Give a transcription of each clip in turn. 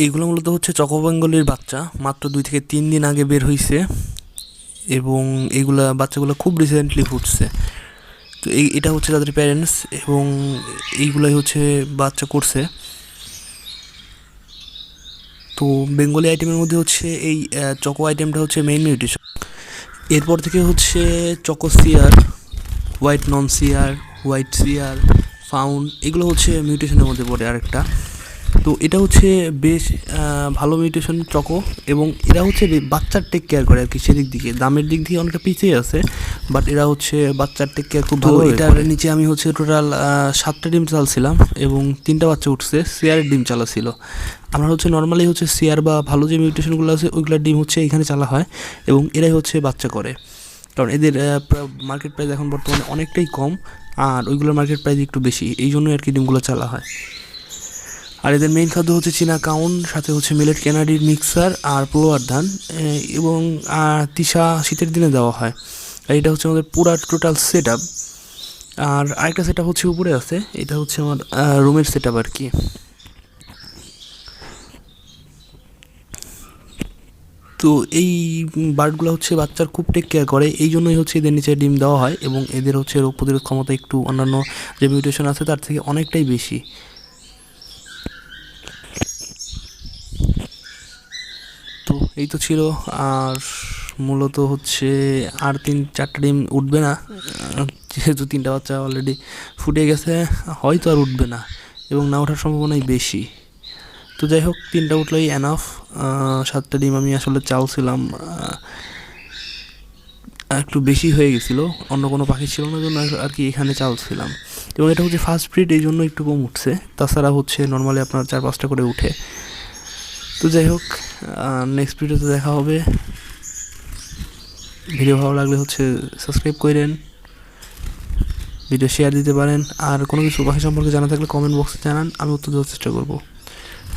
এইগুলো মূলত হচ্ছে চকো বেঙ্গলের বাচ্চা, মাত্র 2 থেকে 3 দিন আগে বের হয়েছে এবং এইগুলা বাচ্চাগুলো খুব রিসেন্টলি ফুটছে। তো এটা হচ্ছে তাদের প্যারেন্টস এবং এইগুলাই হচ্ছে বাচ্চা করছে। তো বেঙ্গলি আইটেমের মধ্যে হচ্ছে এই চকো আইটেমটা হচ্ছে মেইন মিউটেশন। এরপর থেকে হচ্ছে চকো সিয়ার, হোয়াইট নন সিয়ার, হোয়াইট সিয়ার, ফাউন্ড, এগুলো হচ্ছে মিউটেশনের মধ্যে পড়ে আরেকটা। তো এটা হচ্ছে বেশ ভালো মিউটেশন চকো, এবং এরা হচ্ছে বাচ্চার টেক কেয়ার করে আর কি। সেদিক দিকে দামের দিক দিয়ে অনেকটা পিছিয়ে আছে, বাট এরা হচ্ছে বাচ্চার টেক কেয়ার খুব ভালো। এটার নিচে আমি হচ্ছে টোটাল 7টা ডিম চালছিলাম এবং 3টা বাচ্চা উঠছে। সিয়ারের ডিম চালা ছিল। আমরা হচ্ছে নর্মালি হচ্ছে সিয়ার বা ভালো যে মিউটেশনগুলো আছে ওইগুলোর ডিম হচ্ছে এখানে চালা হয় এবং এরাই হচ্ছে বাচ্চা করে, কারণ এদের মার্কেট প্রাইস এখন বর্তমানে অনেকটাই কম, আর ওইগুলোর মার্কেট প্রাইস একটু বেশি, এই জন্যই আর কি ডিমগুলো চালা হয়। আর এদের মেইন খাদ্য হচ্ছে চীনা কাউন, সাথে হচ্ছে মিলেট ক্যানাডির মিক্সার আর পোলোয়ার ধান, এবং তিসা শীতের দিনে দেওয়া হয়। আর এটা হচ্ছে আমাদের পুরা টোটাল সেট আপ। আর আরেকটা সেট আপ হচ্ছে উপরে আছে, এটা হচ্ছে আমার রুমের সেট আপ আর কি। তো এই বার্ডগুলো হচ্ছে বাচ্চার খুব টেক কেয়ার করে, এই জন্যই হচ্ছে এদের নিচে ডিম দেওয়া হয় এবং এদের হচ্ছে রোগ প্রতিরোধ ক্ষমতা একটু অন্যান্য যে মিউটেশন আছে তার থেকে অনেকটাই বেশি। তো এই তো ছিল। আর মূলত হচ্ছে আর 3-4টা ডিম উঠবে না, যেহেতু 3টা বাচ্চা অলরেডি ফুটে গেছে, হয়তো আর উঠবে না এবং না ওঠার সম্ভাবনাই বেশি। তো যাই হোক, 3টা উঠলেই এনাফ। 7টা ডিম আমি আসলে চালছিলাম, একটু বেশি হয়ে গেছিলো, অন্য কোনো পাখি ছিল না জন্য আর কি এখানে চালছিলাম। এবং এটা হচ্ছে ফার্স্ট ব্রিড, এই জন্য একটু কম উঠছে, তাছাড়া হচ্ছে নর্মালি আপনার 4-5টা করে উঠে। তো যাই হোক, নেক্সট ভিডিওতে দেখা হবে। ভিডিও ভালো লাগলে হচ্ছে সাবস্ক্রাইব করেন, ভিডিও শেয়ার দিতে পারেন, আর কোনো কিছু পাখি সম্পর্কে জানা থাকলে কমেন্ট বক্সে জানান, আমি উত্তর দেওয়ার চেষ্টা করবো।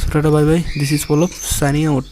So tata, bye bye, this is পলব signing out.